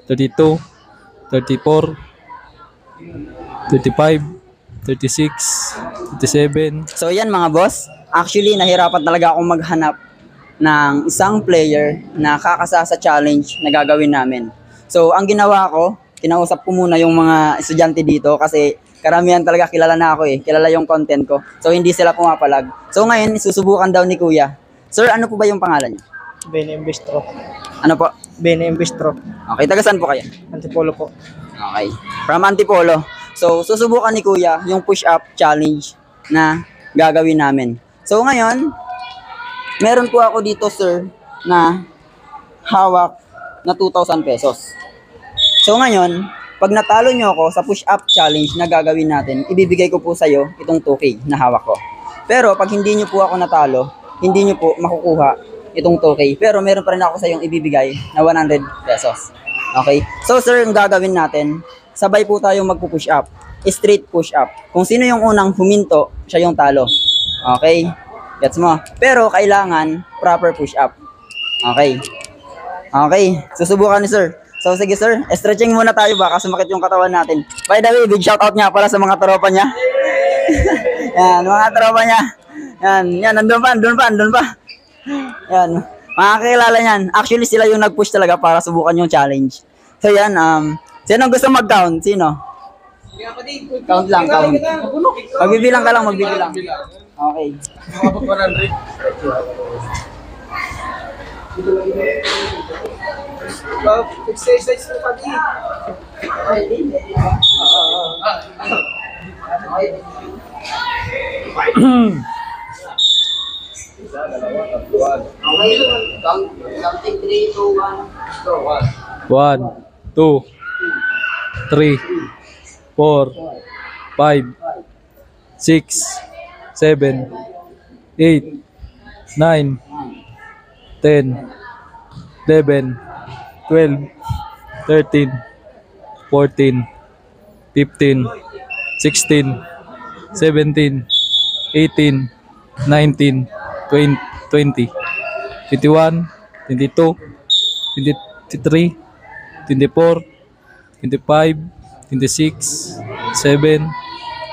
32, 34, 35, 36, 37. So yan mga boss, actually nahirapan talaga akong maghanap ng isang player na kakasa sa challenge na gagawin namin. So ang ginawa ko, kinausap ko muna yung mga estudyante dito kasi karamihan talaga kilala na ako kilala yung content ko. So hindi sila pumapalag. So ngayon, susubukan daw ni Kuya. Sir, ano po ba yung pangalan niyo? Bene Imbestro. Ano po? Bene Imbestro. Okay, taga saan po kayo? Antipolo po. Okay, from Antipolo. So susubukan ni Kuya yung push-up challenge na gagawin namin. So ngayon, meron po ako dito sir na hawak na 2,000 pesos. So ngayon, pag natalo nyo ako sa push-up challenge na gagawin natin, ibibigay ko po sa'yo itong 2K na hawak ko. Pero pag hindi nyo po ako natalo, hindi nyo po makukuha itong 2K. Pero meron pa rin ako sa iyong ibibigay na 100 pesos. Okay? So sir, ang gagawin natin, sabay po tayong magpo-push up. Straight push up. Kung sino yung unang huminto, siya yung talo. Okay? Gets mo? Pero kailangan proper push up. Okay? Okay. Susubukan ni sir. So sige sir, stretching muna tayo baka sumakit yung katawan natin. By the way, big shout out nga pala sa mga tropa niya. Yan, mga tropa niya. Yan, nandun pa. Yan, makakilala niyan. Actually, sila yung nag-push talaga para subukan yung challenge. So yan, sino gusto mag-count? Sino? Count lang, count. Magbibilang ka lang, magbibilang. Okay. Exercise mo pa din. Counting 3, 2, 1. 1, 2, 3, 4, 5, 6, 7, 8, 9, 10, 11, 12, 13, 14, 15, 16, 17, 18, 19, 20, 21, 22, 23, 24, 25, 26, 7,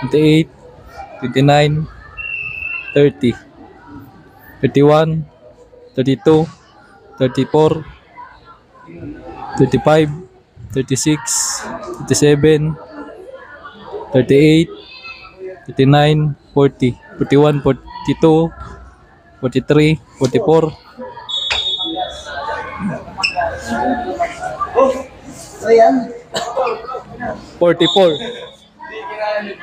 28, 29, 30, 31, 32, 34, 35, 36, 37, 38, 39, 40, 41, 42, 43, 44. So yan. 44.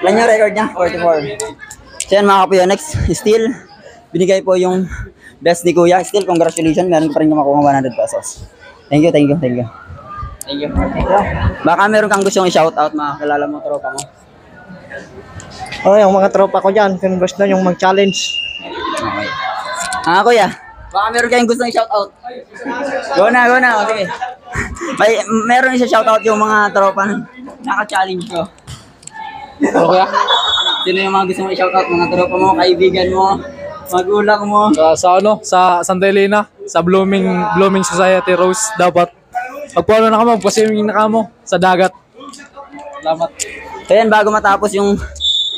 Ilan yung record niya? 44. So yan mga kapuyo. Next, still, binigay po yung best ni Kuya. Still, congratulations. Meron pa rin makuha 100 pesos. Thank you. Baka meron kang gustong i-shoutout mga kilala mo, tropa mo. Oh, yung mga tropa ko dyan, kung gusto yung mag-challenge. Okay. Kuya, baka meron kayong gustong i-shoutout. Go na. O, sige. Meron i-shoutout yung mga tropa na naka-challenge ko. Okay. Sino yung mga gusto mo i-shoutout? Mga tropa mo, kaibigan mo, magulang mo. Sa Santa Elena, sa Blooming Society Rose, dapat magpano na kamo, magpaswimming na kamo sa dagat. Salamat. So yan, bago matapos yung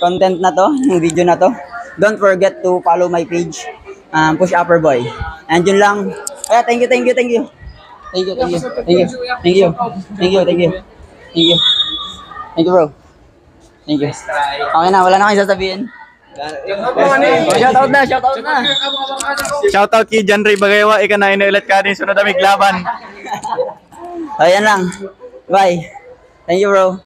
content na to, yung video na to, don't forget to follow my page, Push Upper Boy. And yun lang. Thank you. Thank you, bro. Thank you. Okay na, wala na kayong sasabihin. Shoutout na. Shoutout kay John Ray Bagayawa, ika na inulit ka din sunod amig laban. Ayan lang. Bye. Thank you, bro.